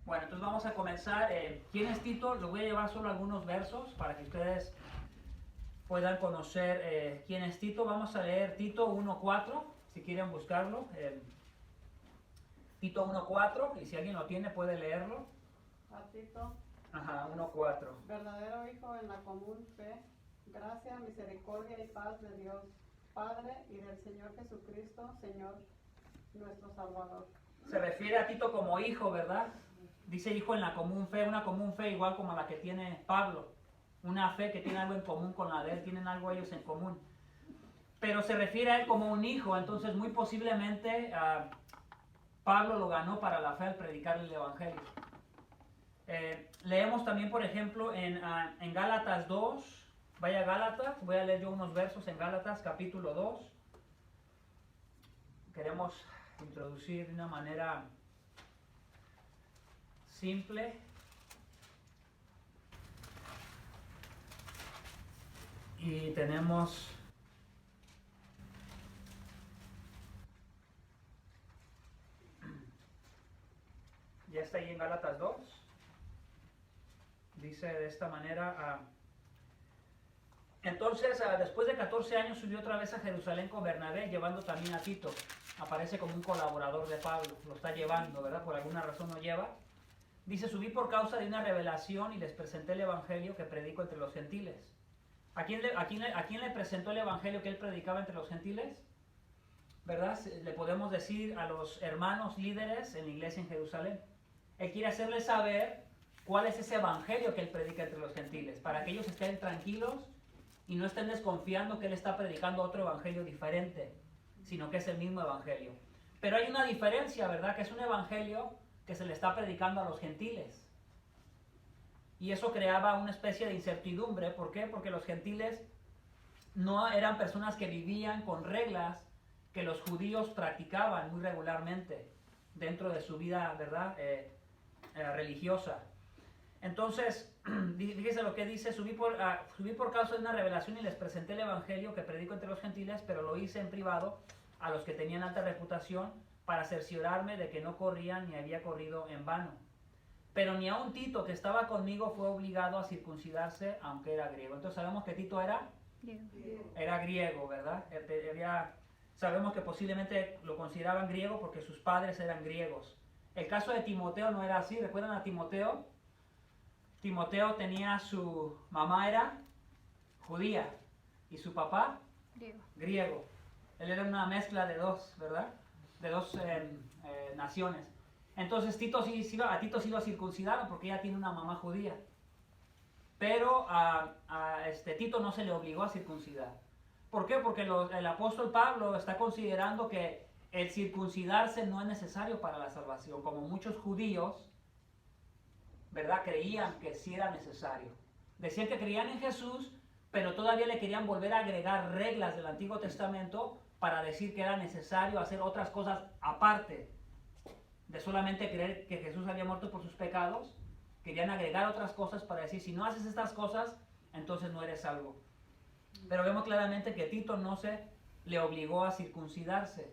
Bueno, entonces vamos a comenzar. ¿Quién es Tito? Les voy a llevar solo algunos versos para que ustedes puedan conocer quién es Tito. Vamos a leer Tito 1:4, si quieren buscarlo. Tito 1:4, y si alguien lo tiene puede leerlo. A Tito, Ajá, 1:4. verdadero hijo en la común fe, gracia, misericordia y paz de Dios, Padre y del Señor Jesucristo, Señor nuestro Salvador. Se refiere a Tito como hijo, ¿verdad? Dice hijo en la común fe, una común fe igual como la que tiene Pablo. Una fe que tiene algo en común con la de él, tienen algo ellos en común. Pero se refiere a él como un hijo, entonces muy posiblemente Pablo lo ganó para la fe al predicar el Evangelio. Leemos también, por ejemplo, en Gálatas 2, vaya a Gálatas, voy a leer yo unos versos en Gálatas capítulo 2. Queremos introducir de una manera simple y tenemos ya está ahí en Gálatas 2. Dice de esta manera: entonces después de 14 años subió otra vez a Jerusalén con Bernabé, llevando también a Tito. Aparece como un colaborador de Pablo, lo está llevando, ¿verdad? Por alguna razón lo lleva. Dice: subí por causa de una revelación y les presenté el evangelio que predico entre los gentiles. ¿A quién le presentó el evangelio que él predicaba entre los gentiles? ¿Verdad? Le podemos decir a los hermanos líderes en la iglesia en Jerusalén. Él quiere hacerles saber cuál es ese evangelio que él predica entre los gentiles, para que ellos estén tranquilos y no estén desconfiando que él está predicando otro evangelio diferente, sino que es el mismo evangelio. Pero hay una diferencia, ¿verdad? Que es un evangelio que se le está predicando a los gentiles. Y eso creaba una especie de incertidumbre. ¿Por qué? Porque los gentiles no eran personas que vivían con reglas que los judíos practicaban muy regularmente dentro de su vida, ¿verdad? Religiosa. Entonces, fíjese lo que dice: subí por causa de una revelación y les presenté el evangelio que predico entre los gentiles, pero lo hice en privado a los que tenían alta reputación, para cerciorarme de que no corrían ni había corrido en vano. Pero ni aun Tito, que estaba conmigo, fue obligado a circuncidarse, aunque era griego. Entonces sabemos que Tito era griego, ¿verdad? Sabemos que posiblemente lo consideraban griego porque sus padres eran griegos. El caso de Timoteo no era así. ¿Recuerdan a Timoteo? Timoteo tenía, su mamá era judía y su papá griego. Él era una mezcla de dos, ¿verdad? De dos naciones. Entonces a Tito sí lo circuncidaron porque ella tiene una mamá judía. Pero a Tito no se le obligó a circuncidar. ¿Por qué? Porque el apóstol Pablo está considerando que el circuncidarse no es necesario para la salvación, como muchos judíos, ¿verdad?, creían que sí era necesario. Decían que creían en Jesús, pero todavía le querían volver a agregar reglas del Antiguo Testamento para decir que era necesario hacer otras cosas aparte de solamente creer que Jesús había muerto por sus pecados. Querían agregar otras cosas para decir: si no haces estas cosas, entonces no eres salvo. Pero vemos claramente que Tito no se le obligó a circuncidarse,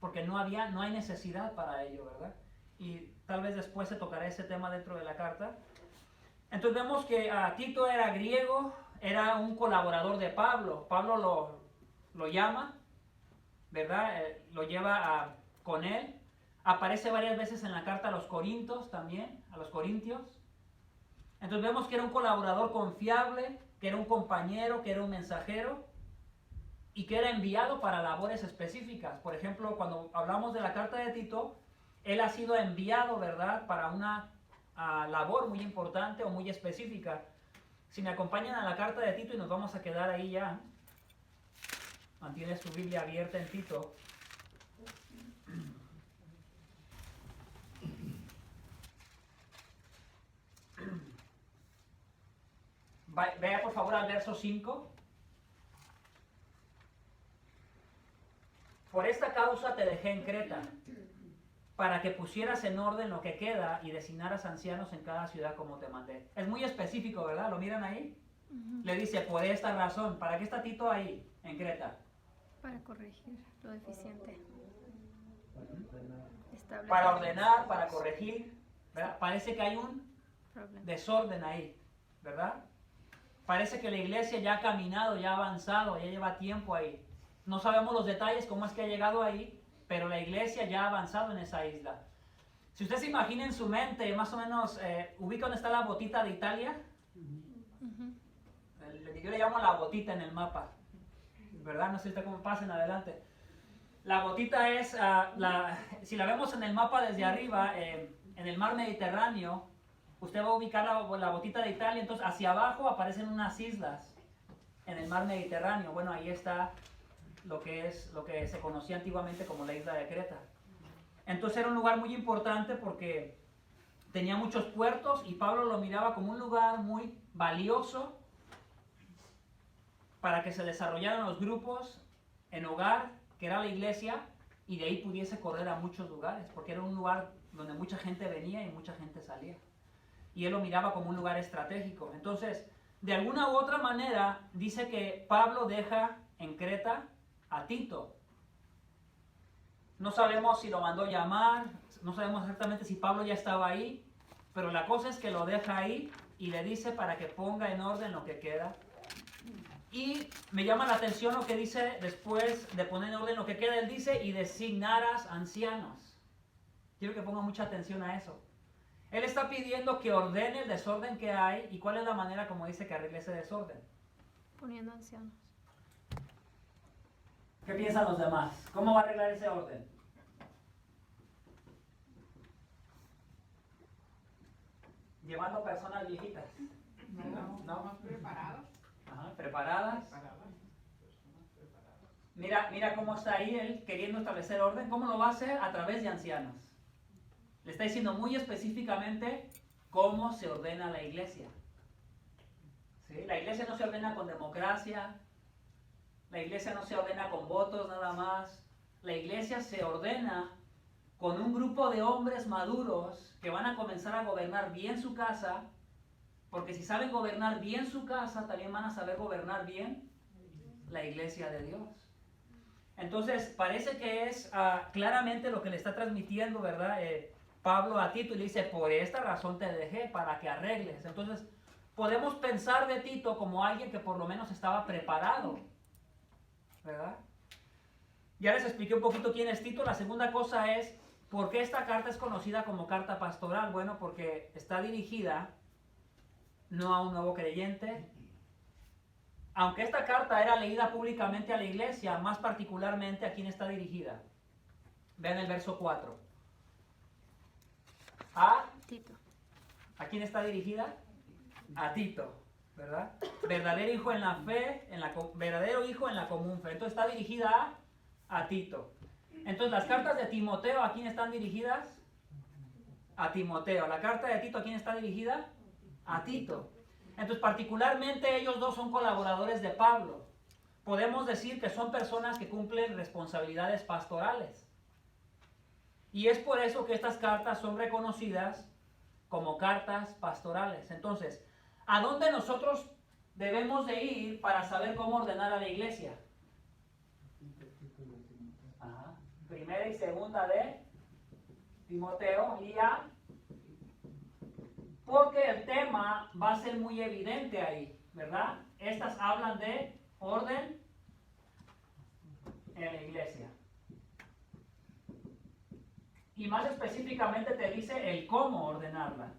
porque no hay necesidad para ello, ¿verdad? Y tal vez después se tocará ese tema dentro de la carta. Entonces vemos que Tito era griego, era un colaborador de Pablo. Pablo lo llama, ¿verdad? Lo lleva con él. Aparece varias veces en la carta a los Corintios también, a los Corintios. Entonces vemos que era un colaborador confiable, que era un compañero, que era un mensajero y que era enviado para labores específicas. Por ejemplo, cuando hablamos de la carta de Tito, él ha sido enviado, ¿verdad?, para una labor muy importante o muy específica. Si me acompañan a la carta de Tito, y nos vamos a quedar ahí ya. Mantiene su Biblia abierta en Tito. Vea por favor al verso 5. Por esta causa te dejé en Creta, para que pusieras en orden lo que queda y designaras ancianos en cada ciudad como te mandé. Es muy específico, ¿verdad? ¿Lo miran ahí? Le dice: por esta razón. ¿Para qué está Tito ahí, en Creta? Para corregir lo deficiente. Para ordenar, para corregir. ¿verdad? Parece que hay un Problem. desorden ahí, ¿verdad? Parece que la iglesia ya ha caminado, ya ha avanzado, ya lleva tiempo ahí. No sabemos los detalles, cómo es que ha llegado ahí, pero la iglesia ya ha avanzado en esa isla. Si usted se imagina en su mente, más o menos, ubica dónde está la botita de Italia. Ujú. Yo le llamo la botita en el mapa, ¿verdad? No sé cómo pasen adelante. La botita es, si la vemos en el mapa desde arriba, en el mar Mediterráneo, usted va a ubicar la botita de Italia, entonces hacia abajo aparecen unas islas en el mar Mediterráneo. Bueno, ahí está lo que se conocía antiguamente como la isla de Creta. Entonces era un lugar muy importante porque tenía muchos puertos y Pablo lo miraba como un lugar muy valioso para que se desarrollaran los grupos en hogar, que era la iglesia, y de ahí pudiese correr a muchos lugares, porque era un lugar donde mucha gente venía y mucha gente salía. Y él lo miraba como un lugar estratégico. Entonces, de alguna u otra manera, dice que Pablo deja en Creta a Tito. No sabemos si lo mandó llamar, no sabemos exactamente si Pablo ya estaba ahí, pero la cosa es que lo deja ahí y le dice para que ponga en orden lo que queda. Y me llama la atención lo que dice después de poner en orden lo que queda. Él dice, y designarás ancianos. Quiero que ponga mucha atención a eso. Él está pidiendo que ordene el desorden que hay. ¿Y cuál es la manera, como dice, que arregle ese desorden? Poniendo ancianos. ¿Qué piensan los demás? ¿Cómo va a arreglar ese orden? Llevando personas viejitas. No, más preparados. Ajá, preparadas. Mira cómo está ahí él queriendo establecer orden. ¿Cómo lo va a hacer? A través de ancianos. Le está diciendo muy específicamente cómo se ordena la iglesia. ¿Sí? La iglesia no se ordena con democracia. La iglesia no se ordena con votos nada más. La iglesia se ordena con un grupo de hombres maduros que van a comenzar a gobernar bien su casa. Porque si saben gobernar bien su casa, también van a saber gobernar bien la iglesia de Dios. Entonces, parece que es claramente lo que le está transmitiendo, ¿verdad? Pablo a Tito, y le dice, por esta razón te dejé, para que arregles. Entonces, podemos pensar de Tito como alguien que por lo menos estaba preparado, ¿verdad? Ya les expliqué un poquito quién es Tito. La segunda cosa es, ¿por qué esta carta es conocida como carta pastoral? Bueno, porque está dirigida no a un nuevo creyente. Aunque esta carta era leída públicamente a la iglesia, más particularmente, ¿a quién está dirigida? Vean el verso 4. Tito. ¿A quién está dirigida? A Tito, ¿verdad? Verdadero hijo en la fe, verdadero hijo en la común fe. Entonces está dirigida a Tito. Entonces las cartas de Timoteo, ¿a quién están dirigidas? A Timoteo. La carta de Tito, ¿a quién está dirigida? A Tito. Entonces, particularmente ellos dos son colaboradores de Pablo. Podemos decir que son personas que cumplen responsabilidades pastorales. Y es por eso que estas cartas son reconocidas como cartas pastorales. Entonces, ¿a dónde nosotros debemos de ir para saber cómo ordenar a la iglesia? Ajá. Primera y segunda de Timoteo y a... Porque el tema va a ser muy evidente ahí, ¿verdad? Estas hablan de orden en la iglesia. Y más específicamente te dice el cómo ordenarla.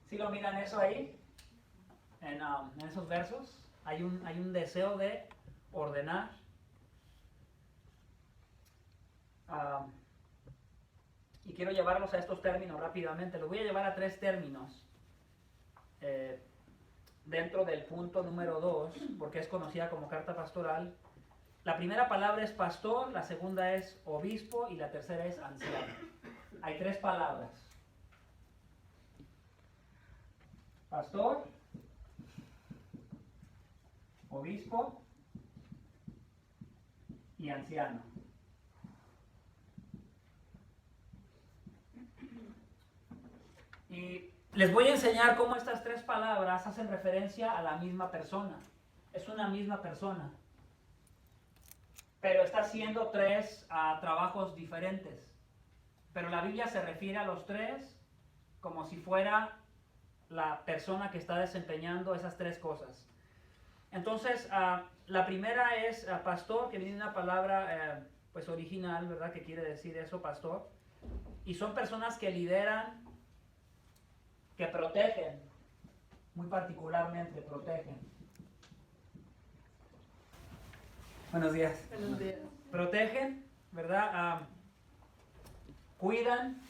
¿Sí lo miran eso ahí? En esos versos hay un deseo de ordenar. Y quiero llevarlos a estos términos rápidamente. Los voy a llevar a 3 términos dentro del punto número 2, porque es conocida como carta pastoral. La primera palabra es pastor, la segunda es obispo y la tercera es anciano. Hay 3 palabras. Pastor, obispo y anciano. Y les voy a enseñar cómo estas 3 palabras hacen referencia a la misma persona. Es una misma persona. Pero está haciendo 3 trabajos diferentes. pero la Biblia se refiere a los tres como si fuera la persona que está desempeñando esas tres cosas. Entonces, la primera es pastor, que viene de una palabra pues original, ¿verdad? Que quiere decir eso, pastor. Y son personas que lideran, que protegen, muy particularmente protegen. Buenos días. Buenos días. Protegen, ¿verdad? Cuidan.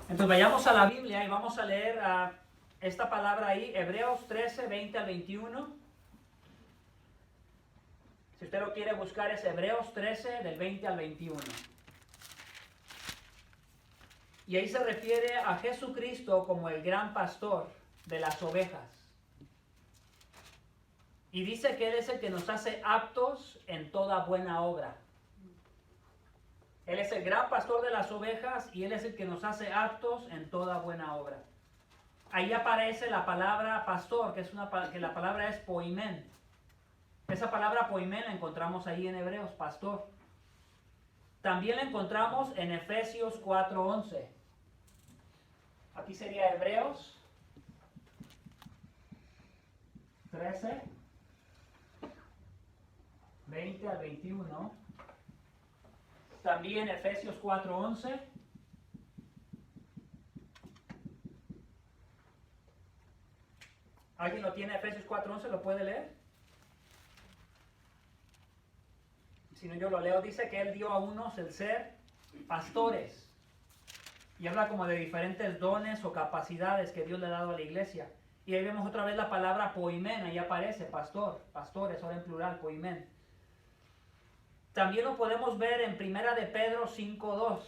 Entonces vayamos a la Biblia y vamos a leer esta palabra ahí, Hebreos 13, 20 al 21. Si usted lo quiere buscar es Hebreos 13, del 20 al 21. Y ahí se refiere a Jesucristo como el gran pastor de las ovejas. Y dice que Él es el que nos hace aptos en toda buena obra. Él es el gran pastor de las ovejas y Él es el que nos hace aptos en toda buena obra. Ahí aparece la palabra pastor, que la palabra es poimen. Esa palabra poimen la encontramos ahí en Hebreos, pastor. También la encontramos en Efesios 4:11. Aquí sería Hebreos 13, 20 al 21. También Efesios 4:11. ¿Alguien lo tiene? Efesios 4:11, ¿lo puede leer? Si no, yo lo leo. Dice que Él dio a unos el ser pastores. Y habla como de diferentes dones o capacidades que Dios le ha dado a la iglesia. Y ahí vemos otra vez la palabra poimen, ahí aparece, pastor, pastores, ahora en plural, poimen. También lo podemos ver en Primera de Pedro 5:2.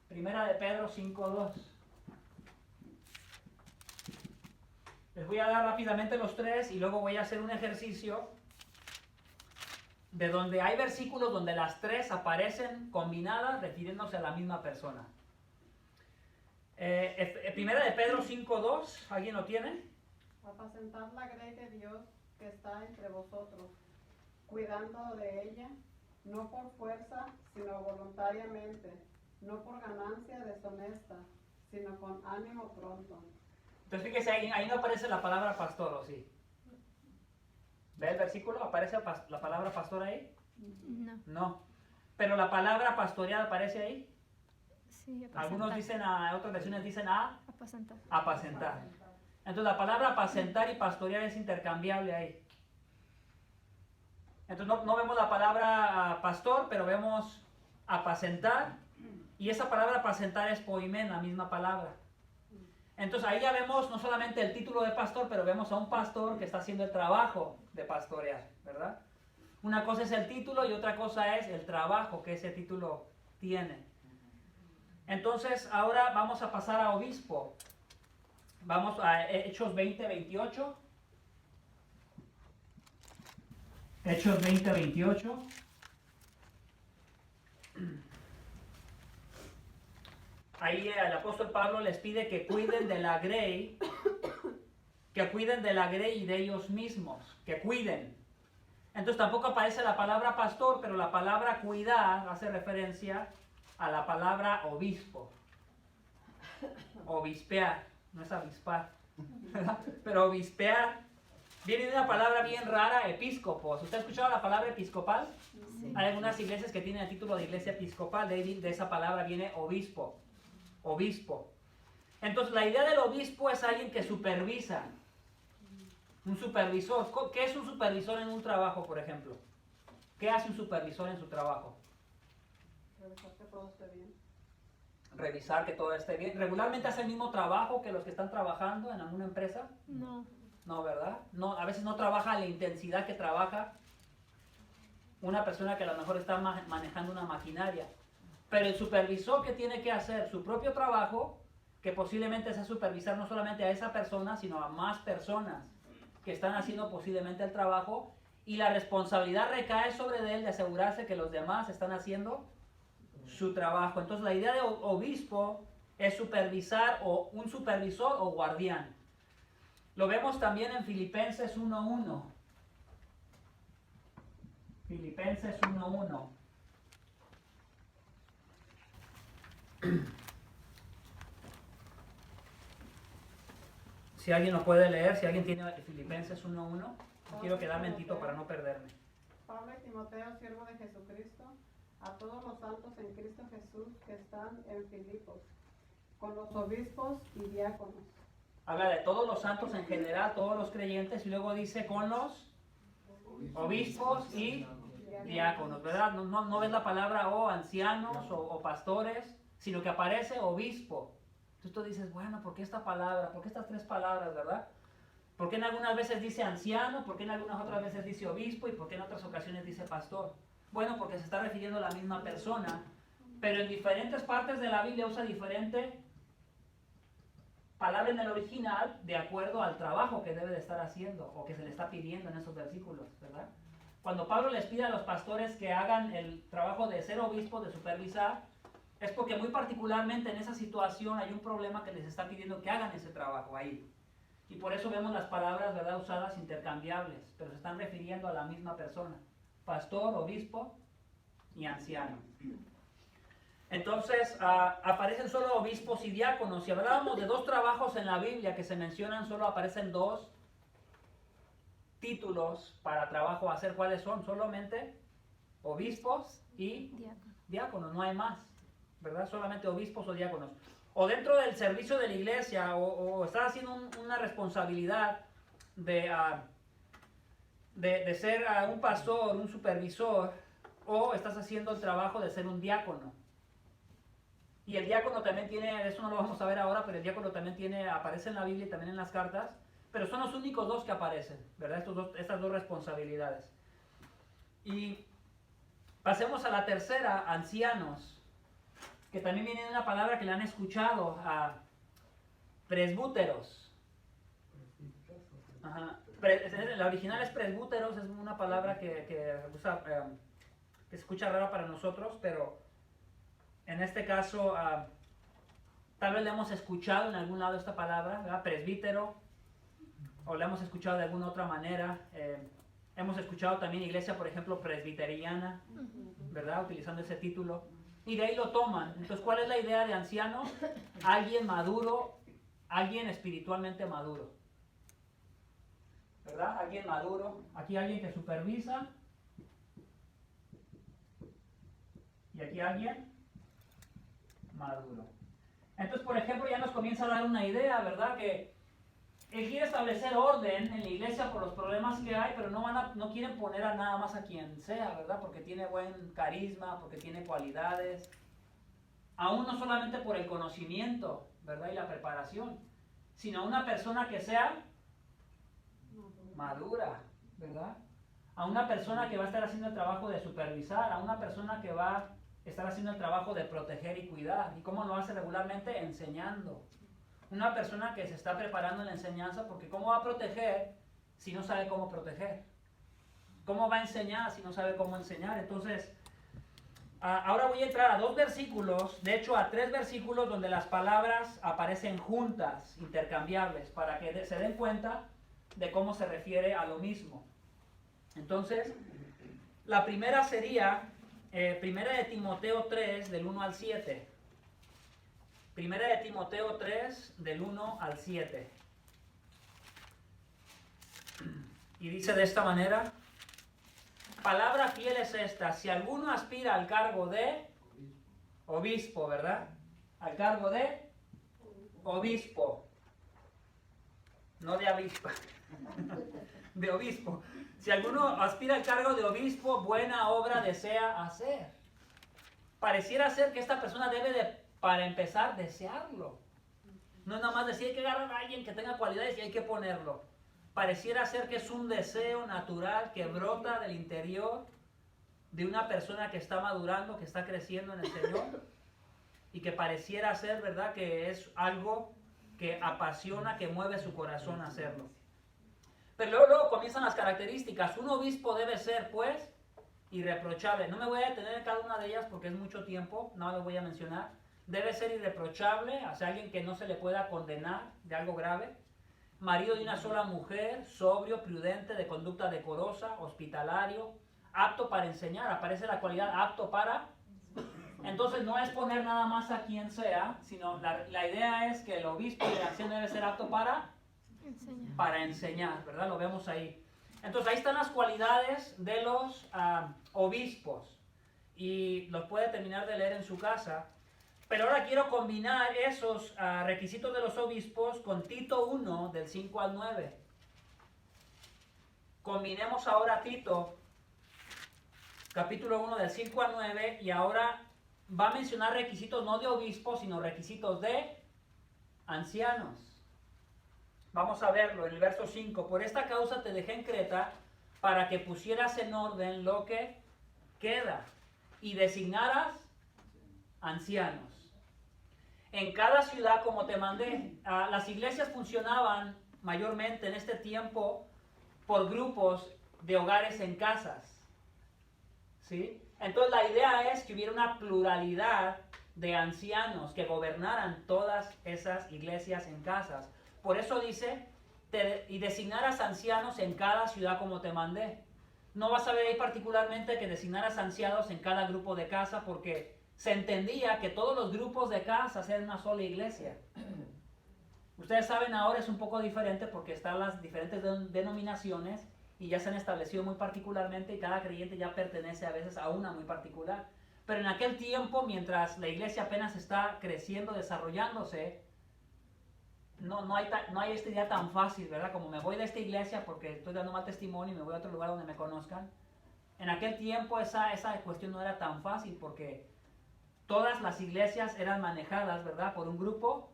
Primera de Pedro 5:2. Les voy a dar rápidamente los tres y luego voy a hacer un ejercicio de donde hay versículos donde las tres aparecen combinadas refiriéndose a la misma persona. Primera de Pedro 5:2, ¿alguien lo tiene? Apacentad la grey de Dios que está entre vosotros, cuidando de ella, no por fuerza, sino voluntariamente, no por ganancia deshonesta, sino con ánimo pronto. Entonces fíjese, ahí no aparece la palabra pastor, ¿o sí? ¿Ve el versículo? ¿Aparece la palabra pastor ahí? No. No. Pero la palabra pastorear aparece ahí. Sí, apacentar. Algunos dicen, otras versiones dicen Apacentar. apacentar. Entonces la palabra apacentar y pastorear es intercambiable ahí. Entonces no vemos la palabra pastor, pero vemos apacentar. Y esa palabra apacentar es poimen, la misma palabra. Entonces ahí ya vemos no solamente el título de pastor, pero vemos a un pastor que está haciendo el trabajo de pastorear, ¿verdad? Una cosa es el título y otra cosa es el trabajo que ese título tiene. Entonces ahora vamos a pasar a obispo. Vamos a Hechos 20, 28. Hechos 20, 28. Ahí el apóstol Pablo les pide que cuiden de la grey, y de ellos mismos, que cuiden. Entonces tampoco aparece la palabra pastor, pero la palabra cuidar hace referencia a la palabra obispo. Obispear, no es avispar, ¿verdad? Pero obispear viene de una palabra bien rara, episcopos. ¿Usted ha escuchado la palabra episcopal? Sí. Hay algunas iglesias que tienen el título de iglesia episcopal, de esa palabra viene obispo. Obispo. Entonces la idea del obispo es alguien que supervisa. Un supervisor. ¿Qué es un supervisor en un trabajo, por ejemplo? ¿Qué hace un supervisor en su trabajo? Revisar que todo esté bien. Revisar que todo esté bien. ¿Regularmente hace el mismo trabajo que los que están trabajando en alguna empresa? No. No, ¿verdad? No, a veces no trabaja a la intensidad que trabaja una persona que a lo mejor está manejando una maquinaria. Pero el supervisor que tiene que hacer su propio trabajo, que posiblemente sea supervisar no solamente a esa persona, sino a más personas que están haciendo posiblemente el trabajo, y la responsabilidad recae sobre él de asegurarse que los demás están haciendo su trabajo. Entonces la idea de obispo es supervisar, o un supervisor o guardián. Lo vemos también en Filipenses 1:1. Filipenses 1:1. Si alguien lo puede leer, si alguien tiene Filipenses 1:1, no quiero quedarme en Tito para no perderme. Pablo y Timoteo, siervo de Jesucristo, a todos los santos en Cristo Jesús que están en Filipos, con los obispos y diáconos. Habla de todos los santos en general, todos los creyentes, y luego dice con los obispos y diáconos, ¿verdad? No ves la palabra ancianos o pastores, sino que aparece obispo. Entonces tú dices, bueno, ¿por qué esta palabra? ¿Por qué estas tres palabras, verdad? ¿Por qué en algunas veces dice anciano? ¿Por qué en algunas otras veces dice obispo? ¿Y por qué en otras ocasiones dice pastor? Bueno, porque se está refiriendo a la misma persona, pero en diferentes partes de la Biblia usa diferente palabra en el original de acuerdo al trabajo que debe de estar haciendo o que se le está pidiendo en esos versículos, ¿verdad? Cuando Pablo les pide a los pastores que hagan el trabajo de ser obispo, de supervisar, es porque muy particularmente en esa situación hay un problema que les está pidiendo que hagan ese trabajo ahí. Y por eso vemos las palabras, ¿verdad?, usadas intercambiables, pero se están refiriendo a la misma persona. Pastor, obispo y anciano. Entonces, aparecen solo obispos y diáconos. Si hablábamos de dos trabajos en la Biblia que se mencionan, solo aparecen dos títulos para trabajo a hacer. ¿Cuáles son? Solamente obispos y diáconos, no hay más, ¿verdad? Solamente obispos o diáconos. O dentro del servicio de la iglesia, o estás haciendo una responsabilidad de ser un pastor, un supervisor, o estás haciendo el trabajo de ser un diácono. Y el diácono también tiene, eso no lo vamos a ver ahora, pero el diácono también tiene, aparece en la Biblia y también en las cartas, pero son los únicos dos que aparecen, ¿verdad? Estas dos responsabilidades. Y pasemos a la tercera, ancianos, que también viene de una palabra que le han escuchado, a presbúteros. Ajá. La original es presbúteros, es una palabra que se escucha rara para nosotros, pero en este caso tal vez le hemos escuchado en algún lado esta palabra, ¿verdad? Presbítero, o la hemos escuchado de alguna otra manera. Hemos escuchado también iglesia, por ejemplo, presbiteriana, ¿verdad? Utilizando ese título. Y de ahí lo toman. Entonces, ¿cuál es la idea de anciano? Alguien maduro, alguien espiritualmente maduro, ¿verdad? Alguien maduro. Aquí alguien que supervisa. Y aquí alguien maduro. Entonces, por ejemplo, ya nos comienza a dar una idea, ¿verdad? Que él quiere establecer orden en la iglesia por los problemas que hay, pero no quieren poner a nada más a quien sea, ¿verdad? Porque tiene buen carisma, porque tiene cualidades. Aún no solamente por el conocimiento, ¿verdad? Y la preparación, sino una persona que sea madura, ¿verdad? A una persona que va a estar haciendo el trabajo de supervisar, a una persona que va a estar haciendo el trabajo de proteger y cuidar. ¿Y cómo lo hace regularmente? Enseñando. Una persona que se está preparando en la enseñanza, porque ¿cómo va a proteger si no sabe cómo proteger? ¿Cómo va a enseñar si no sabe cómo enseñar? Entonces, ahora voy a entrar a dos versículos, de hecho a tres versículos donde las palabras aparecen juntas, intercambiables, para que se den cuenta de cómo se refiere a lo mismo. Entonces, la primera sería Primera de Timoteo 3, del 1 al 7. Primera de Timoteo 3, del 1 al 7. Y dice de esta manera: palabra fiel es esta, si alguno aspira al cargo de obispo, ¿verdad? Al cargo de obispo. No de avispa. De obispo. Si alguno aspira al cargo de obispo, buena obra desea hacer. Pareciera ser que esta persona debe de, para empezar, desearlo. No es nada más decir, hay que agarrar a alguien que tenga cualidades y hay que ponerlo. Pareciera ser que es un deseo natural que brota del interior de una persona que está madurando, que está creciendo en el Señor, y que pareciera ser, ¿verdad?, que es algo que apasiona, que mueve su corazón a hacerlo. Pero luego comienzan las características. Un obispo debe ser, pues, irreprochable. No me voy a detener en cada una de ellas porque es mucho tiempo, no lo voy a mencionar. Debe ser irreprochable, o sea, alguien que no se le pueda condenar de algo grave. Marido de una sola mujer, sobrio, prudente, de conducta decorosa, hospitalario, apto para enseñar, aparece la cualidad apto para. Entonces no es poner nada más a quien sea, sino la idea es que el obispo y el anciano debe ser apto para enseñar, ¿verdad? Lo vemos ahí. Entonces ahí están las cualidades de los obispos y los puede terminar de leer en su casa. Pero ahora quiero combinar esos requisitos de los obispos con Tito 1 del 5 al 9. Combinemos ahora Tito capítulo 1 del 5 al 9 y ahora va a mencionar requisitos no de obispos, sino requisitos de ancianos. Vamos a verlo en el verso 5. Por esta causa te dejé en Creta para que pusieras en orden lo que queda y designaras ancianos en cada ciudad como te mandé. Las iglesias funcionaban mayormente en este tiempo por grupos de hogares en casas. ¿Sí? Entonces la idea es que hubiera una pluralidad de ancianos que gobernaran todas esas iglesias en casas. Por eso dice, y designaras ancianos en cada ciudad como te mandé. No vas a ver ahí particularmente que designaras ancianos en cada grupo de casa porque se entendía que todos los grupos de casas eran una sola iglesia. Ustedes saben ahora es un poco diferente porque están las diferentes denominaciones y ya se han establecido muy particularmente y cada creyente ya pertenece a veces a una muy particular. Pero en aquel tiempo, mientras la iglesia apenas está creciendo, desarrollándose, no hay esta idea tan fácil, ¿verdad? Como me voy de esta iglesia porque estoy dando mal testimonio y me voy a otro lugar donde me conozcan. En aquel tiempo esa cuestión no era tan fácil porque todas las iglesias eran manejadas, ¿verdad? Por un grupo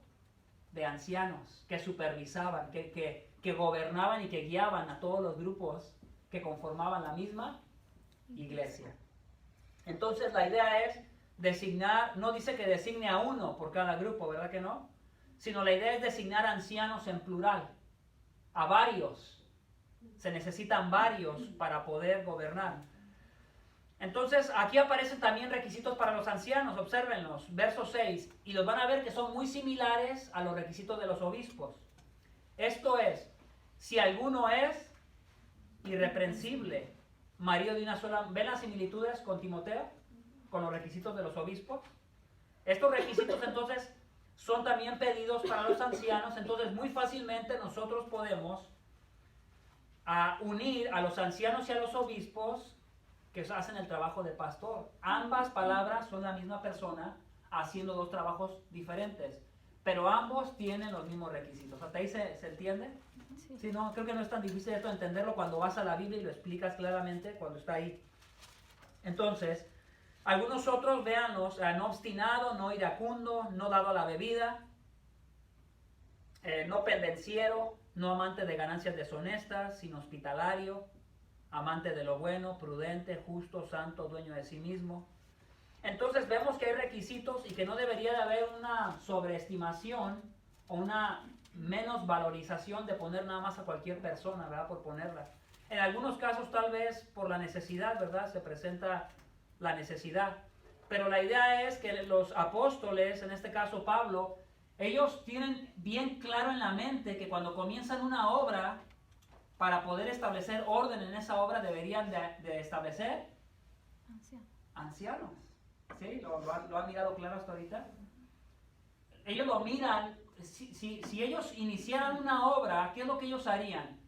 de ancianos que supervisaban, que gobernaban y que guiaban a todos los grupos que conformaban la misma iglesia. Entonces la idea es designar, no dice que designe a uno por cada grupo, ¿verdad que no? Sino la idea es designar ancianos en plural, a varios. Se necesitan varios para poder gobernar. Entonces aquí aparecen también requisitos para los ancianos, obsérvenlos, verso 6, y los van a ver que son muy similares a los requisitos de los obispos. Esto es, si alguno es irreprensible, marido de una sola... ¿Ven las similitudes con Timoteo? Con los requisitos de los obispos. Estos requisitos entonces son también pedidos para los ancianos, entonces muy fácilmente nosotros podemos unir a los ancianos y a los obispos que hacen el trabajo de pastor. Ambas palabras son la misma persona haciendo dos trabajos diferentes, pero ambos tienen los mismos requisitos. ¿Hasta ahí se entiende? Sí. Sí, no, creo que no es tan difícil esto entenderlo cuando vas a la Biblia y lo explicas claramente cuando está ahí. Entonces, algunos otros, véanlos, no obstinado, no iracundo, no dado a la bebida, no pendenciero, no amante de ganancias deshonestas, sino hospitalario, amante de lo bueno, prudente, justo, santo, dueño de sí mismo. Entonces vemos que hay requisitos y que no debería de haber una sobreestimación o una menos valorización de poner nada más a cualquier persona, ¿verdad? Por ponerla. En algunos casos tal vez por la necesidad, ¿verdad? Se presenta la necesidad. Pero la idea es que los apóstoles, en este caso Pablo, ellos tienen bien claro en la mente que cuando comienzan una obra, para poder establecer orden en esa obra deberían de establecer ancianos. ¿Sí? ¿Lo han mirado claro hasta ahorita? Ellos lo miran, si ellos iniciaran una obra, ¿qué es lo que ellos harían?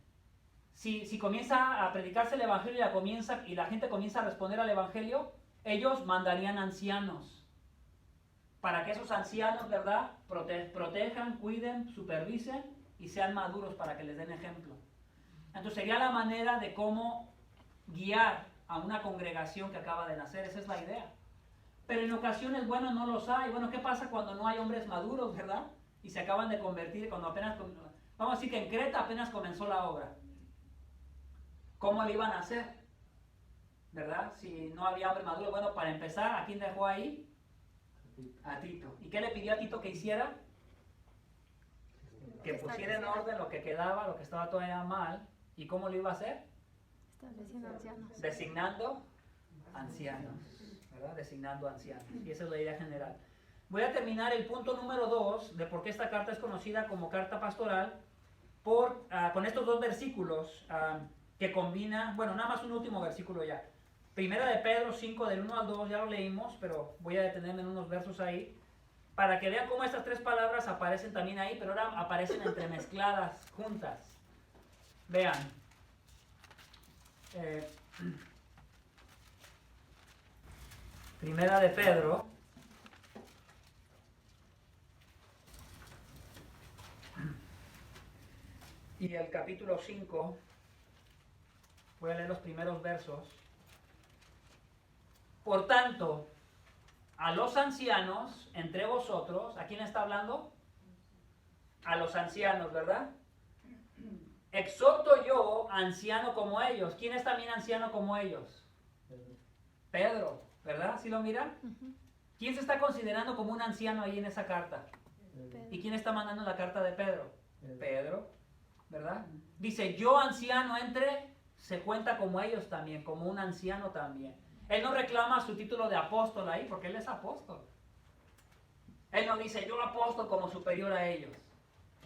Si comienza a predicarse el evangelio y la gente comienza a responder al evangelio, ellos mandarían ancianos para que esos ancianos, ¿verdad?, protejan, cuiden, supervisen y sean maduros para que les den ejemplo. Entonces sería la manera de cómo guiar a una congregación que acaba de nacer. Esa es la idea. Pero en ocasiones, bueno, no los hay. Bueno, ¿qué pasa cuando no hay hombres maduros, verdad? Y se acaban de convertir, cuando apenas, vamos a decir que en Creta apenas comenzó la obra. ¿Cómo le iban a hacer? ¿Verdad? Si no había hombres maduros. Bueno, para empezar, ¿a quién dejó ahí? A Tito. ¿Y qué le pidió a Tito que hiciera? Que pusiera en orden lo que quedaba, lo que estaba todavía mal. ¿Y cómo lo iba a hacer? Estableciendo ancianos. Designando ancianos, ¿verdad? Designando ancianos. Y esa es la idea general. Voy a terminar el punto número 2 de por qué esta carta es conocida como carta pastoral con estos dos versículos que combina, bueno, nada más un último versículo ya. Primera de Pedro 5 del 1 al 2, ya lo leímos, pero voy a detenerme en unos versos ahí, para que vean cómo estas tres palabras aparecen también ahí, pero ahora aparecen entremezcladas, juntas. Vean. Primera de Pedro. Y el capítulo 5, voy a leer los primeros versos. Por tanto, a los ancianos entre vosotros, ¿a quién está hablando? A los ancianos, ¿verdad? Exhorto yo, anciano como ellos. ¿Quién es también anciano como ellos? Pedro, ¿verdad? ¿Sí lo miran? ¿Quién se está considerando como un anciano ahí en esa carta? ¿Y quién está mandando la carta de Pedro? Pedro, ¿verdad? Dice, yo anciano entre, se cuenta como ellos también, como un anciano también. Él no reclama su título de apóstol ahí, porque él es apóstol. Él no dice, yo apóstol como superior a ellos.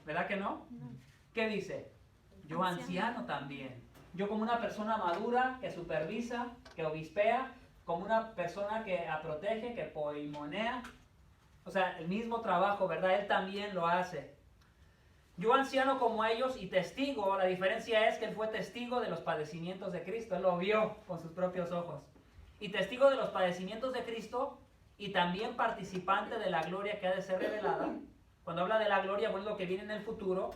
¿Verdad que no? No. ¿Qué dice? Yo anciano también. Yo como una persona madura que supervisa, que obispea, como una persona que protege, que poimonea. O sea, el mismo trabajo, ¿verdad? Él también lo hace. Yo anciano como ellos y testigo, la diferencia es que él fue testigo de los padecimientos de Cristo. Él lo vio con sus propios ojos. Y testigo de los padecimientos de Cristo y también participante de la gloria que ha de ser revelada. Cuando habla de la gloria, bueno, lo que viene en el futuro,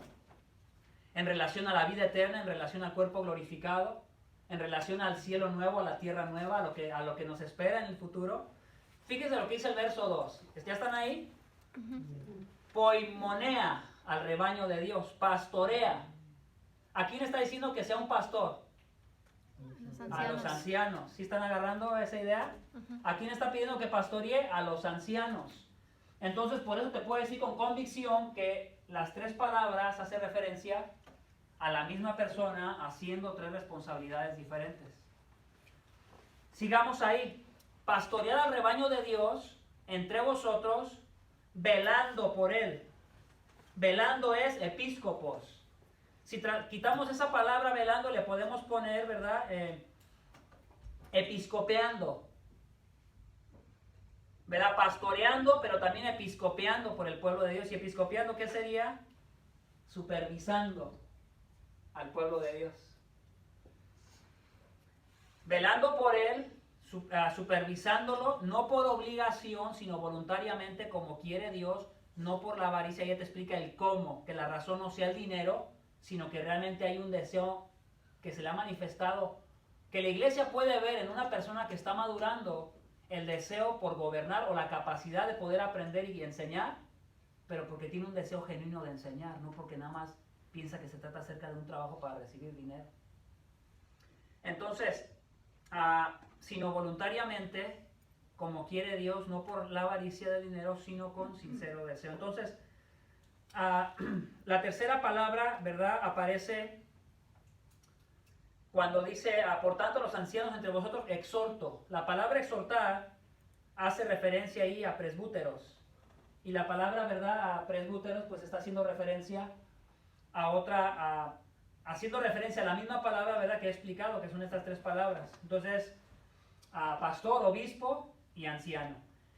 en relación a la vida eterna, en relación al cuerpo glorificado, en relación al cielo nuevo, a la tierra nueva, a lo que nos espera en el futuro. Fíjense lo que dice el verso 2. ¿Ya están ahí? Poimonea al rebaño de Dios, pastorea. ¿A quién está diciendo que sea un pastor? A los ancianos. ¿Sí están agarrando esa idea? ¿A quién está pidiendo que pastoree? A los ancianos. Entonces, por eso te puedo decir con convicción que las tres palabras hacen referencia a la misma persona haciendo tres responsabilidades diferentes. Sigamos ahí. Pastorear al rebaño de Dios entre vosotros, velando por él. Velando es episcopos. Si quitamos esa palabra velando, le podemos poner, ¿verdad? Episcopeando. ¿Verdad? Pastoreando, pero también episcopeando por el pueblo de Dios. ¿Y episcopeando qué sería? Supervisando al pueblo de Dios. Velando por él, supervisándolo, no por obligación, sino voluntariamente, como quiere Dios, no por la avaricia. Ella te explica el cómo, que la razón no sea el dinero, sino que realmente hay un deseo que se le ha manifestado, que la iglesia puede ver en una persona que está madurando el deseo por gobernar o la capacidad de poder aprender y enseñar, pero porque tiene un deseo genuino de enseñar, no porque nada más piensa que se trata acerca de un trabajo para recibir dinero. Entonces, sino voluntariamente, como quiere Dios, no por la avaricia del dinero, sino con sincero deseo. Entonces, la tercera palabra, ¿verdad?, aparece cuando dice, por tanto, los ancianos entre vosotros exhorto. La palabra exhortar hace referencia ahí a presbúteros. Y la palabra, ¿verdad?, a presbúteros, pues está haciendo referencia a otra, haciendo referencia a la misma palabra, ¿verdad?, que he explicado, que son estas tres palabras. Entonces, pastor, obispo y anciano.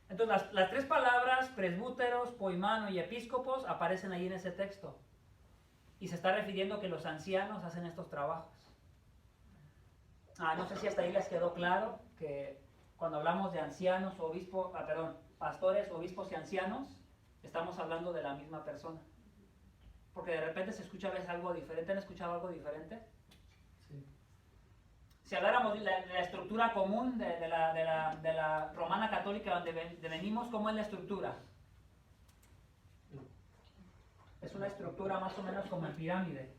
Entonces, las tres palabras, presbúteros, poimano y episcopos, aparecen ahí en ese texto. Y se está refiriendo que los ancianos hacen estos trabajos. No sé si hasta ahí les quedó claro que cuando hablamos de ancianos, obispos, pastores, obispos y ancianos, estamos hablando de la misma persona. Porque de repente se escucha a veces algo diferente. ¿Han escuchado algo diferente? Sí. Si habláramos de la estructura común de la romana católica donde venimos, ¿cómo es la estructura? Es una estructura más o menos como en pirámide.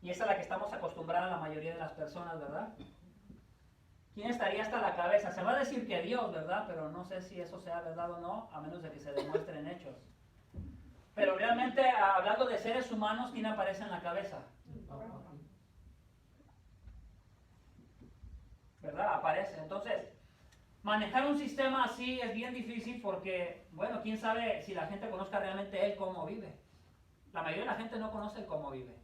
Y esa es la que estamos acostumbrados la mayoría de las personas, ¿verdad? ¿Quién estaría hasta la cabeza? Se va a decir que Dios, ¿verdad? Pero no sé si eso sea verdad o no, a menos de que se demuestre en hechos. Pero realmente, hablando de seres humanos, ¿quién aparece en la cabeza? ¿Verdad? Aparece. Entonces, manejar un sistema así es bien difícil porque, bueno, quién sabe si la gente conozca realmente él cómo vive. La mayoría de la gente no conoce el cómo vive.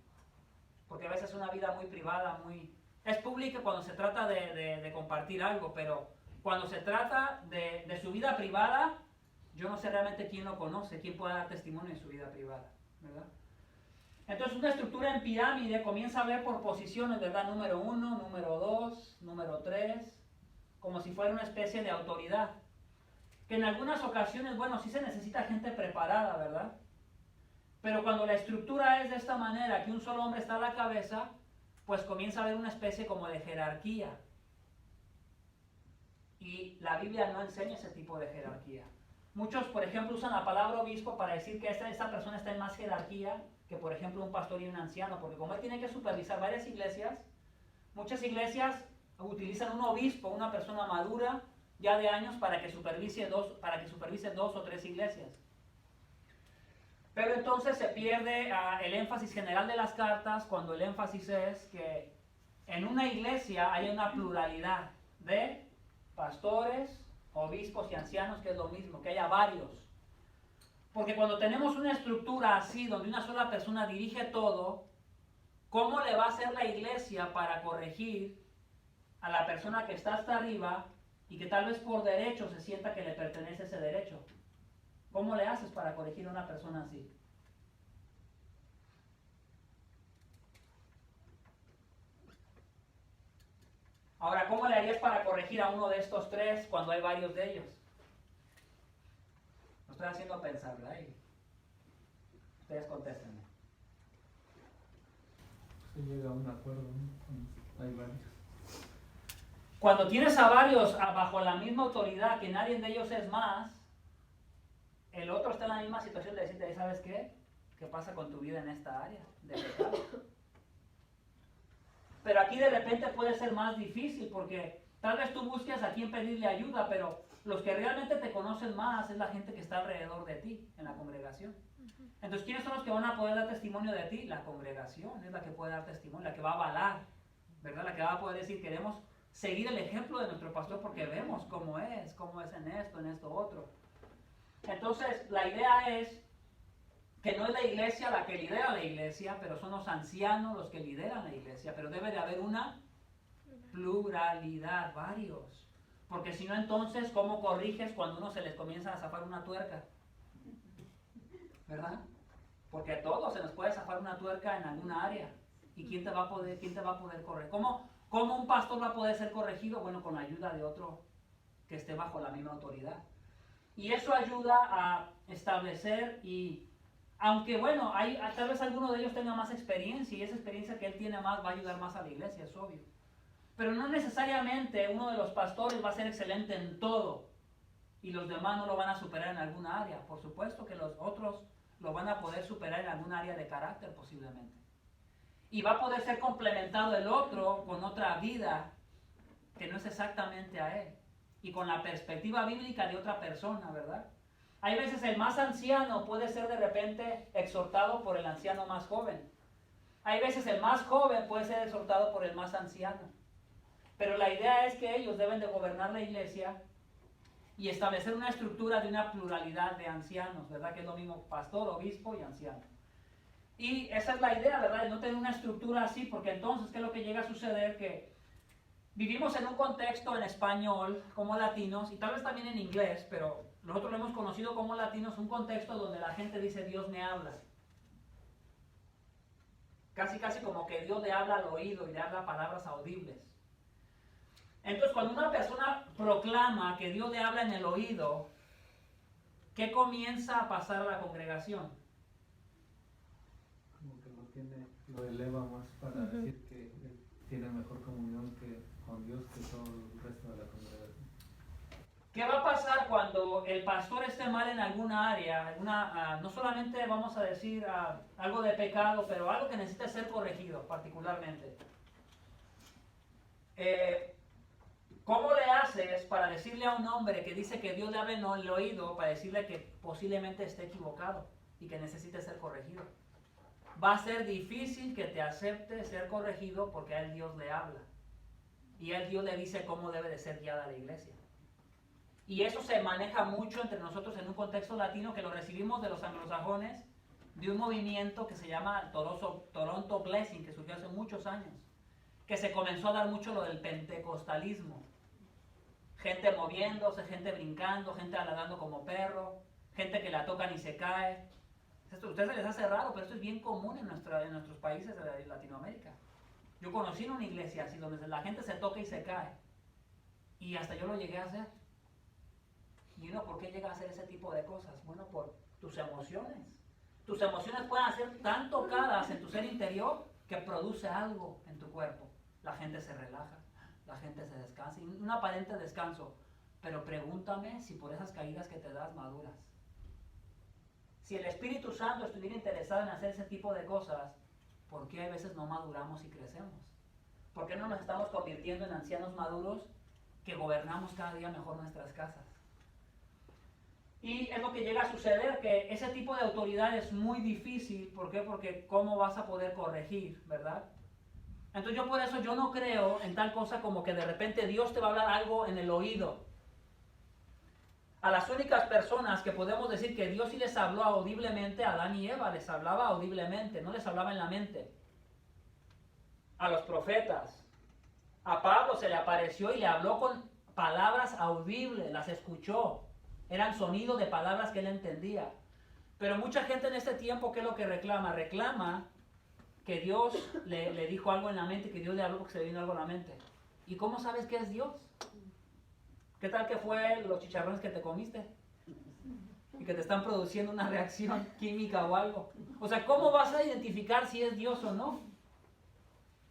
Porque a veces es una vida muy privada, muy Es pública cuando se trata de compartir algo, pero cuando se trata de su vida privada, yo no sé realmente quién lo conoce, quién puede dar testimonio de su vida privada, ¿verdad? Entonces una estructura en pirámide comienza a ver por posiciones, ¿verdad? Número 1, número 2, número 3, como si fuera una especie de autoridad. Que en algunas ocasiones, bueno, sí se necesita gente preparada, ¿verdad? Pero cuando la estructura es de esta manera, que un solo hombre está a la cabeza, pues comienza a haber una especie como de jerarquía. Y la Biblia no enseña ese tipo de jerarquía. Muchos, por ejemplo, usan la palabra obispo para decir que esta persona está en más jerarquía que, por ejemplo, un pastor y un anciano, porque como él tiene que supervisar varias iglesias, muchas iglesias utilizan un obispo, una persona madura, ya de años, para que supervise dos o tres iglesias. Pero entonces se pierde el énfasis general de las cartas cuando el énfasis es que en una iglesia hay una pluralidad de pastores, obispos y ancianos, que es lo mismo, que haya varios. Porque cuando tenemos una estructura así, donde una sola persona dirige todo, ¿cómo le va a hacer la iglesia para corregir a la persona que está hasta arriba y que tal vez por derecho se sienta que le pertenece ese derecho? ¿Cómo le haces para corregir a una persona así? Ahora, ¿cómo le harías para corregir a uno de estos tres cuando hay varios de ellos? Lo estoy haciendo pensar, ¿verdad? Ustedes contéstenme. Se llega a un acuerdo, ¿no? Hay varios. Cuando tienes a varios bajo la misma autoridad, que nadie de ellos es más, el otro está en la misma situación de decirte, ¿sabes qué? ¿Qué pasa con tu vida en esta área de pecado? Pero aquí de repente puede ser más difícil porque tal vez tú busques a quién pedirle ayuda, pero los que realmente te conocen más es la gente que está alrededor de ti en la congregación. Entonces, ¿quiénes son los que van a poder dar testimonio de ti? La congregación es la que puede dar testimonio, la que va a avalar, ¿verdad? La que va a poder decir, queremos seguir el ejemplo de nuestro pastor porque vemos cómo es en esto otro. Entonces, la idea es que no es la iglesia la que lidera la iglesia, pero son los ancianos los que lideran la iglesia, pero debe de haber una pluralidad, varios. Porque si no, entonces, ¿cómo corriges cuando uno se les comienza a zafar una tuerca? ¿Verdad? Porque a todos se nos puede zafar una tuerca en alguna área. ¿Y quién te va a poder corregir? ¿Cómo un pastor va a poder ser corregido? Bueno, con la ayuda de otro que esté bajo la misma autoridad. Y eso ayuda a establecer y... Aunque bueno, tal vez alguno de ellos tenga más experiencia y esa experiencia que él tiene más va a ayudar más a la iglesia, es obvio. Pero no necesariamente uno de los pastores va a ser excelente en todo y los demás no lo van a superar en alguna área. Por supuesto que los otros lo van a poder superar en alguna área de carácter posiblemente. Y va a poder ser complementado el otro con otra vida que no es exactamente a él y con la perspectiva bíblica de otra persona, ¿verdad? Hay veces el más anciano puede ser de repente exhortado por el anciano más joven. Hay veces el más joven puede ser exhortado por el más anciano. Pero la idea es que ellos deben de gobernar la iglesia y establecer una estructura de una pluralidad de ancianos, ¿verdad? Que es lo mismo pastor, obispo y anciano. Y esa es la idea, ¿verdad? De no tener una estructura así, porque entonces, ¿qué es lo que llega a suceder? Que vivimos en un contexto en español como latinos y tal vez también en inglés, pero nosotros lo hemos conocido como latinos, un contexto donde la gente dice Dios me habla. Casi como que Dios le habla al oído y le habla palabras audibles. Entonces cuando una persona proclama que Dios le habla en el oído, ¿qué comienza a pasar a la congregación? Como que lo eleva más para decir que tiene mejor comunión con Dios que todo el resto de la congregación. ¿Qué va a pasar cuando el pastor esté mal en alguna área? No solamente vamos a decir algo de pecado, pero algo que necesita ser corregido particularmente. ¿Cómo le haces para decirle a un hombre que dice que Dios le habla en el oído, para decirle que posiblemente esté equivocado y que necesite ser corregido? Va a ser difícil que te acepte ser corregido porque a él Dios le habla. Y a él Dios le dice cómo debe de ser guiada la iglesia. Y eso se maneja mucho entre nosotros en un contexto latino que lo recibimos de los anglosajones, de un movimiento que se llama Toronto Blessing, que surgió hace muchos años, que se comenzó a dar mucho lo del pentecostalismo. Gente moviéndose, gente brincando, gente aladando como perro, gente que la tocan y se cae. Esto a ustedes se les hace raro, pero esto es bien común en nuestros países de Latinoamérica. Yo conocí en una iglesia así, donde la gente se toca y se cae. Y hasta yo lo llegué a hacer. ¿Y uno por qué llega a hacer ese tipo de cosas? Bueno, por tus emociones. Tus emociones pueden ser tan tocadas en tu ser interior que produce algo en tu cuerpo. La gente se relaja, la gente se descansa, y un aparente descanso. Pero pregúntame si por esas caídas que te das maduras. Si el Espíritu Santo estuviera interesado en hacer ese tipo de cosas, ¿por qué a veces no maduramos y crecemos? ¿Por qué no nos estamos convirtiendo en ancianos maduros que gobernamos cada día mejor nuestras casas? Y es lo que llega a suceder, que ese tipo de autoridad es muy difícil. ¿Por qué? Porque ¿cómo vas a poder corregir, verdad? Entonces yo por eso yo no creo en tal cosa como que de repente Dios te va a hablar algo en el oído. A las únicas personas que podemos decir que Dios sí les habló audiblemente, a Adán y Eva les hablaba audiblemente, no les hablaba en la mente. A los profetas. A Pablo se le apareció y le habló con palabras audibles, las escuchó. Eran sonidos de palabras que él entendía. Pero mucha gente en este tiempo, ¿qué es lo que reclama? Reclama que Dios le dijo algo en la mente, que Dios le habló porque se le vino algo en la mente. ¿Y cómo sabes que es Dios? ¿Qué tal que fue los chicharrones que te comiste? Y que te están produciendo una reacción química o algo. O sea, ¿cómo vas a identificar si es Dios o no?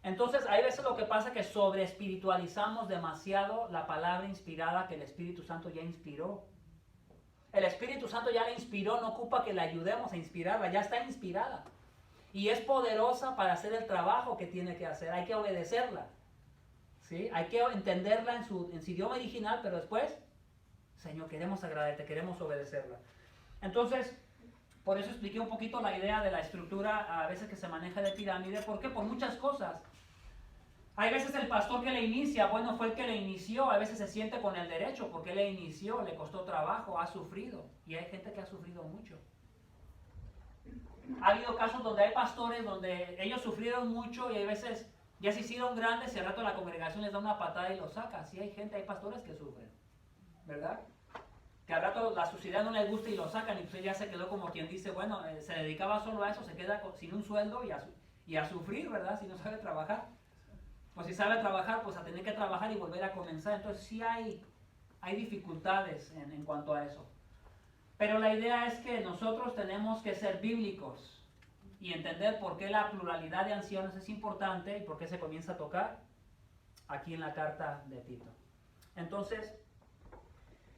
Entonces, hay veces lo que pasa es que sobreespiritualizamos demasiado la palabra inspirada que el Espíritu Santo ya inspiró. El Espíritu Santo ya la inspiró, no ocupa que la ayudemos a inspirarla, ya está inspirada. Y es poderosa para hacer el trabajo que tiene que hacer, hay que obedecerla. ¿Sí? Hay que entenderla en su idioma original, pero después, Señor, queremos agradarte, queremos obedecerla. Entonces, por eso expliqué un poquito la idea de la estructura a veces que se maneja de pirámide. ¿Por qué? Por muchas cosas. Hay veces el pastor que le inicia, bueno, fue el que le inició, a veces se siente con el derecho, porque le inició, le costó trabajo, ha sufrido. Y hay gente que ha sufrido mucho. Ha habido casos donde hay pastores donde ellos sufrieron mucho y hay veces ya se hicieron grandes y al rato la congregación les da una patada y los saca. Sí hay gente, hay pastores que sufren, ¿verdad? Que al rato la sociedad no les gusta y lo sacan y pues ella se quedó como quien dice, bueno, se dedicaba solo a eso, se queda sin un sueldo y a sufrir, ¿verdad? Si no sabe trabajar. O si sabe trabajar, pues a tener que trabajar y volver a comenzar. Entonces sí hay dificultades en cuanto a eso. Pero la idea es que nosotros tenemos que ser bíblicos y entender por qué la pluralidad de ancianos es importante y por qué se comienza a tocar aquí en la carta de Tito. Entonces,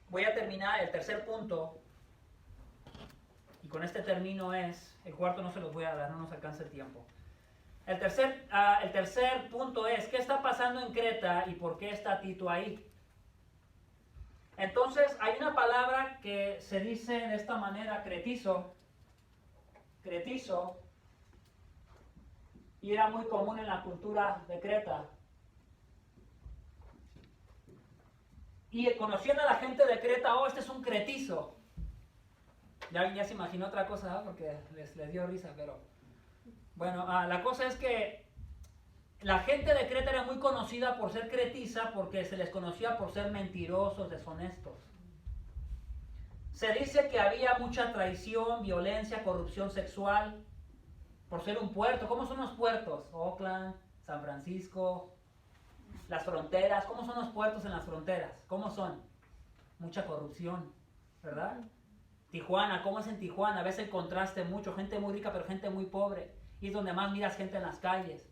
voy a terminar el tercer punto, y con este termino el cuarto no se los voy a dar, no nos alcanza el tiempo. El tercer punto es, ¿qué está pasando en Creta y por qué está Tito ahí? Entonces, hay una palabra que se dice de esta manera, cretizo, y era muy común en la cultura de Creta. Y conociendo a la gente de Creta, oh, este es un cretizo. Ya se imaginó otra cosa, ¿no? Porque les dio risa, pero... Bueno, la cosa es que la gente de Creta era muy conocida por ser cretiza porque se les conocía por ser mentirosos, deshonestos. Se dice que había mucha traición, violencia, corrupción sexual por ser un puerto. ¿Cómo son los puertos? Oakland, San Francisco, las fronteras. ¿Cómo son los puertos en las fronteras? ¿Cómo son? Mucha corrupción, ¿verdad? Tijuana, ¿cómo es en Tijuana? Ves el contraste mucho, gente muy rica pero gente muy pobre. Y es donde más miras gente en las calles.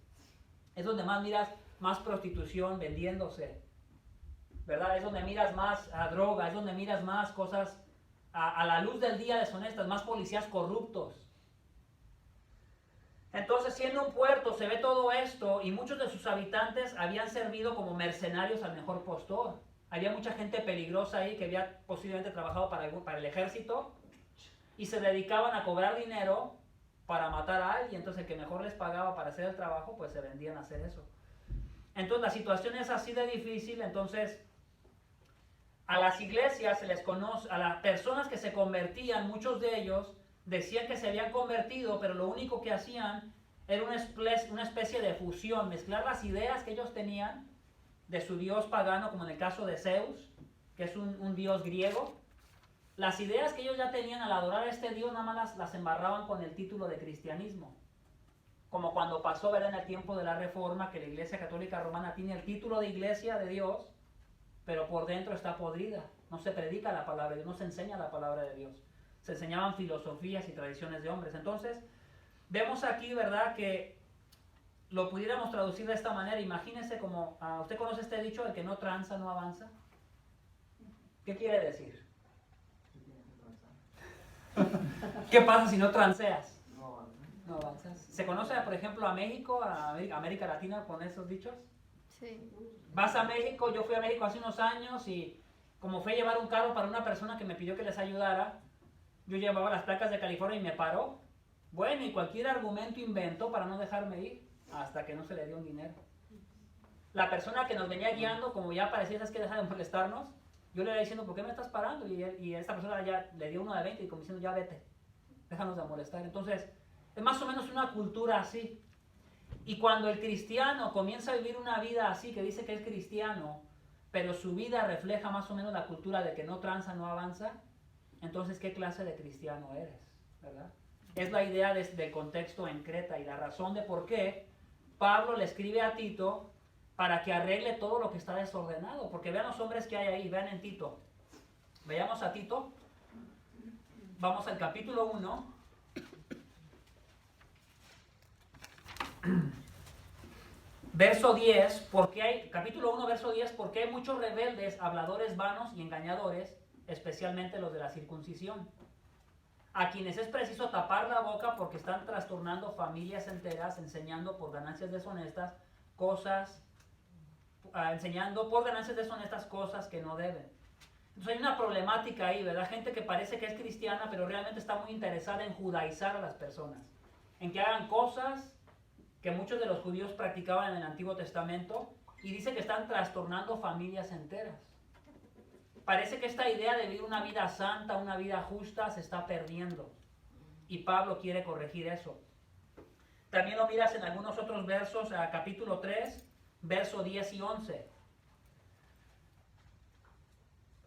Es donde más miras más prostitución vendiéndose, ¿verdad? Es donde miras más droga, es donde miras más cosas a la luz del día deshonestas, más policías corruptos. Entonces, siendo un puerto, se ve todo esto y muchos de sus habitantes habían servido como mercenarios al mejor postor. Había mucha gente peligrosa ahí que había posiblemente trabajado para el ejército y se dedicaban a cobrar dinero para matar a alguien. Entonces el que mejor les pagaba para hacer el trabajo, pues se vendían a hacer eso. Entonces la situación es así de difícil. Entonces a las iglesias se les conoce, a las personas que se convertían, muchos de ellos decían que se habían convertido, pero lo único que hacían era una especie de fusión, mezclar las ideas que ellos tenían de su dios pagano, como en el caso de Zeus, que es un dios griego. Las ideas que ellos ya tenían al adorar a este dios nada más las embarraban con el título de cristianismo. Como cuando pasó, ¿verdad?, en el tiempo de la Reforma, que la Iglesia Católica Romana tiene el título de Iglesia de Dios, pero por dentro está podrida. No se predica la palabra de Dios, no se enseña la palabra de Dios. Se enseñaban filosofías y tradiciones de hombres. Entonces, vemos aquí, ¿verdad?, que lo pudiéramos traducir de esta manera. Imagínese como, ¿usted conoce este dicho, el que no tranza no avanza? ¿Qué quiere decir? ¿Qué pasa si no transeas? No avanzas. ¿Se conoce, por ejemplo, a México, a América Latina con esos dichos? Sí. Vas a México, yo fui a México hace unos años y como fue llevar un carro para una persona que me pidió que les ayudara, yo llevaba las placas de California y me paró. Bueno, y cualquier argumento inventó para no dejarme ir, hasta que no se le dio un dinero. La persona que nos venía guiando, como ya parecía, ¿sabes qué? Deja de molestarnos. Yo le iba diciendo, ¿por qué me estás parando? Y esta persona ya le dio uno de 20 y como diciendo, ya vete, déjanos de molestar. Entonces, es más o menos una cultura así. Y cuando el cristiano comienza a vivir una vida así, que dice que es cristiano, pero su vida refleja más o menos la cultura de que no tranza, no avanza, entonces, ¿qué clase de cristiano eres? ¿Verdad? Es la idea del contexto en Creta y la razón de por qué Pablo le escribe a Tito para que arregle todo lo que está desordenado. Porque vean los hombres que hay ahí, vean en Tito. Veamos a Tito. Vamos al capítulo 1. Verso 10, capítulo 1, verso 10, porque hay muchos rebeldes, habladores vanos y engañadores, especialmente los de la circuncisión, a quienes es preciso tapar la boca porque están trastornando familias enteras, enseñando por ganancias deshonestas cosas que no deben. Entonces hay una problemática ahí, ¿verdad? Gente que parece que es cristiana, pero realmente está muy interesada en judaizar a las personas, en que hagan cosas que muchos de los judíos practicaban en el Antiguo Testamento, y dice que están trastornando familias enteras. Parece que esta idea de vivir una vida santa, una vida justa, se está perdiendo. Y Pablo quiere corregir eso. También lo miras en algunos otros versos, capítulo 3, verso 10 y 11.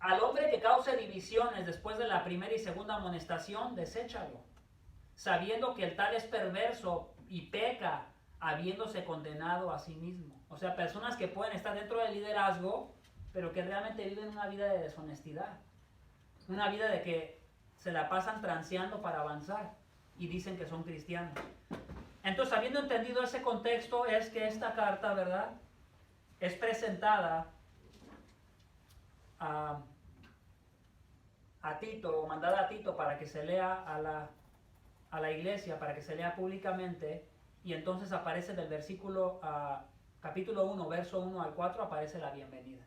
Al hombre que cause divisiones después de la primera y segunda amonestación, deséchalo, sabiendo que el tal es perverso y peca, habiéndose condenado a sí mismo. O sea, personas que pueden estar dentro del liderazgo, pero que realmente viven una vida de deshonestidad. Una vida de que se la pasan transeando para avanzar y dicen que son cristianos. Entonces, habiendo entendido ese contexto, es que esta carta, ¿verdad?, es presentada a Tito, o mandada a Tito para que se lea a la iglesia, para que se lea públicamente. Y entonces aparece del versículo, capítulo 1, verso 1 al 4, aparece la bienvenida.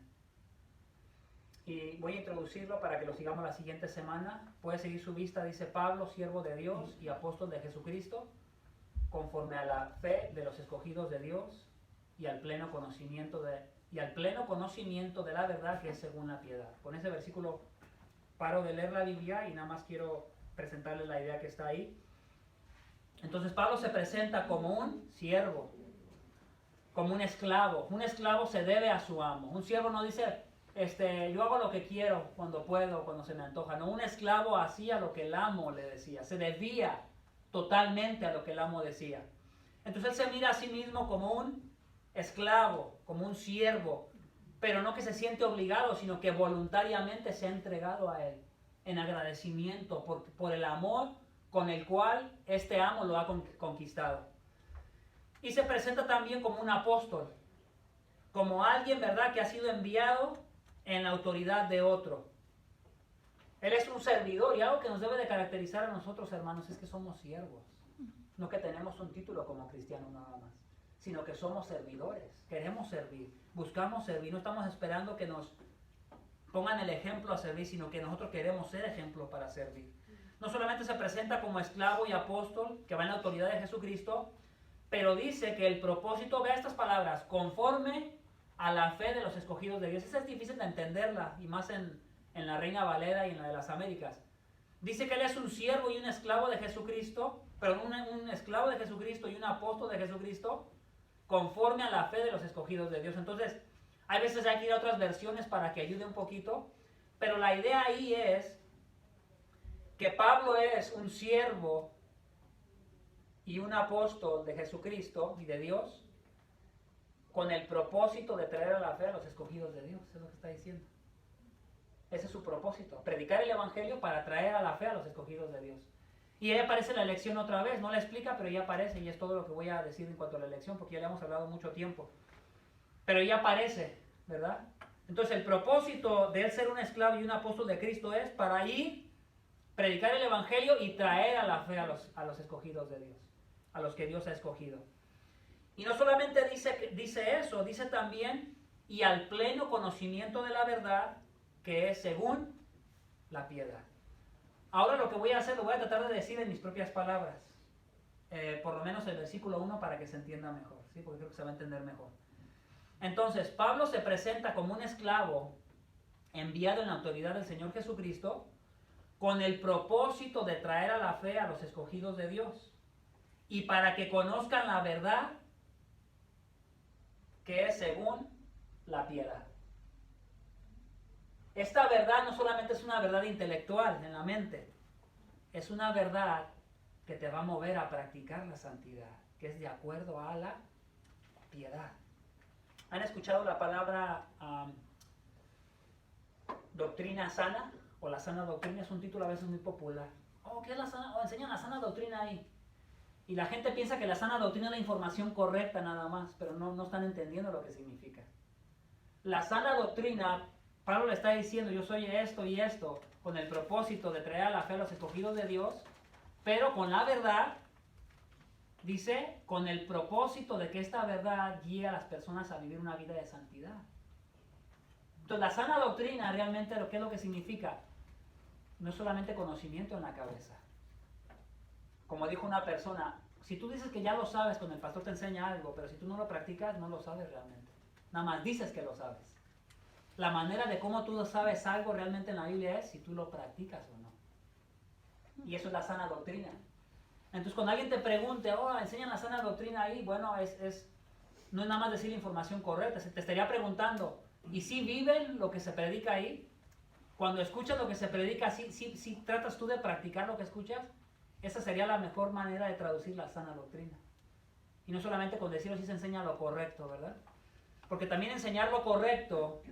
Y voy a introducirlo para que lo sigamos la siguiente semana. Puede seguir su vista, dice Pablo, siervo de Dios y apóstol de Jesucristo, conforme a la fe de los escogidos de Dios y al pleno conocimiento de la verdad que es según la piedad. Con ese versículo paro de leer la Biblia y nada más quiero presentarles la idea que está ahí. Entonces Pablo se presenta como un siervo, como un esclavo. Un esclavo se debe a su amo. Un siervo no dice, yo hago lo que quiero, cuando puedo, cuando se me antoja. No, un esclavo hacía lo que el amo le decía. Se debía totalmente a lo que el amo decía. Entonces él se mira a sí mismo como un esclavo, como un siervo, pero no que se siente obligado, sino que voluntariamente se ha entregado a él en agradecimiento por el amor con el cual este amo lo ha conquistado. Y se presenta también como un apóstol, como alguien, ¿verdad?, que ha sido enviado en la autoridad de otro. Él es un servidor, y algo que nos debe de caracterizar a nosotros, hermanos, es que somos siervos. No que tenemos un título como cristianos nada más, sino que somos servidores. Queremos servir, buscamos servir, no estamos esperando que nos pongan el ejemplo a servir, sino que nosotros queremos ser ejemplo para servir. No solamente se presenta como esclavo y apóstol, que va en la autoridad de Jesucristo, pero dice que el propósito, vea estas palabras, conforme a la fe de los escogidos de Dios. Esa es difícil de entenderla, y más en la Reina Valera y en la de las Américas. Dice que él es un siervo y un esclavo de Jesucristo, pero un esclavo de Jesucristo y un apóstol de Jesucristo, conforme a la fe de los escogidos de Dios. Entonces, hay veces hay que ir a otras versiones para que ayude un poquito, pero la idea ahí es que Pablo es un siervo y un apóstol de Jesucristo y de Dios, con el propósito de traer a la fe a los escogidos de Dios. Es lo que está diciendo. Ese es su propósito, predicar el evangelio para traer a la fe a los escogidos de Dios. Y ahí aparece la elección otra vez, no la explica, pero ya aparece, y es todo lo que voy a decir en cuanto a la elección, porque ya le hemos hablado mucho tiempo. Pero ya aparece, ¿verdad? Entonces el propósito de él ser un esclavo y un apóstol de Cristo es para ir, predicar el evangelio y traer a la fe a los escogidos de Dios, a los que Dios ha escogido. Y no solamente dice eso, dice también, y al pleno conocimiento de la verdad, que es según la piedad. Ahora lo que voy a hacer, lo voy a tratar de decir en mis propias palabras. Por lo menos el versículo 1 para que se entienda mejor, ¿sí? Porque creo que se va a entender mejor. Entonces, Pablo se presenta como un esclavo enviado en la autoridad del Señor Jesucristo con el propósito de traer a la fe a los escogidos de Dios y para que conozcan la verdad que es según la piedad. Esta verdad no solamente es una verdad intelectual en la mente, es una verdad que te va a mover a practicar la santidad, que es de acuerdo a la piedad. ¿Han escuchado la palabra doctrina sana? O la sana doctrina es un título a veces muy popular. Oh, ¿qué es la sana? Oh, enseñan la sana doctrina ahí. Y la gente piensa que la sana doctrina es la información correcta nada más, pero no están entendiendo lo que significa. La sana doctrina, Pablo le está diciendo, yo soy esto y esto, con el propósito de traer a la fe a los escogidos de Dios, pero con la verdad, dice, con el propósito de que esta verdad guíe a las personas a vivir una vida de santidad. Entonces, la sana doctrina realmente, ¿qué es lo que significa? No es solamente conocimiento en la cabeza. Como dijo una persona, si tú dices que ya lo sabes cuando el pastor te enseña algo, pero si tú no lo practicas, no lo sabes realmente. Nada más dices que lo sabes. La manera de cómo tú sabes algo realmente en la Biblia es si tú lo practicas o no. Y eso es la sana doctrina. Entonces, cuando alguien te pregunte, enseñan la sana doctrina ahí, bueno, no es nada más decir la información correcta. Te estaría preguntando, ¿y si viven lo que se predica ahí? Cuando escuchas lo que se predica, ¿sí tratas tú de practicar lo que escuchas? Esa sería la mejor manera de traducir la sana doctrina. Y no solamente con decirlo si se enseña lo correcto, ¿verdad? Porque también enseñar lo correcto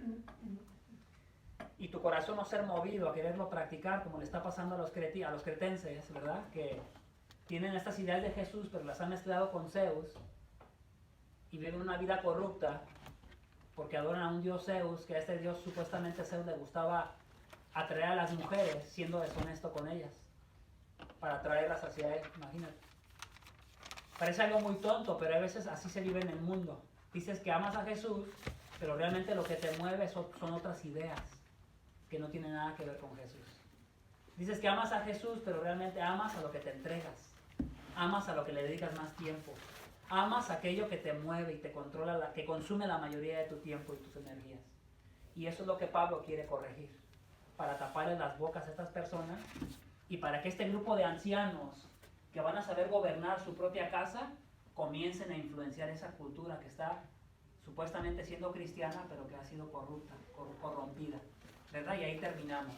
y tu corazón no ser movido a quererlo practicar, como le está pasando a los cretenses, ¿verdad? Que tienen estas ideas de Jesús, pero las han mezclado con Zeus y viven una vida corrupta porque adoran a un dios Zeus, que a este dios supuestamente Zeus le gustaba atraer a las mujeres siendo deshonesto con ellas para atraerlas hacia él, imagínate. Parece algo muy tonto, pero a veces así se vive en el mundo. Dices que amas a Jesús, pero realmente lo que te mueve son otras ideas que no tienen nada que ver con Jesús. Dices que amas a Jesús, pero realmente amas a lo que te entregas. Amas a lo que le dedicas más tiempo. Amas aquello que te mueve y te controla, que consume la mayoría de tu tiempo y tus energías. Y eso es lo que Pablo quiere corregir, para taparle las bocas a estas personas y para que este grupo de ancianos que van a saber gobernar su propia casa comiencen a influenciar esa cultura que está supuestamente siendo cristiana, pero que ha sido corrupta, corrompida, ¿verdad? Y ahí terminamos.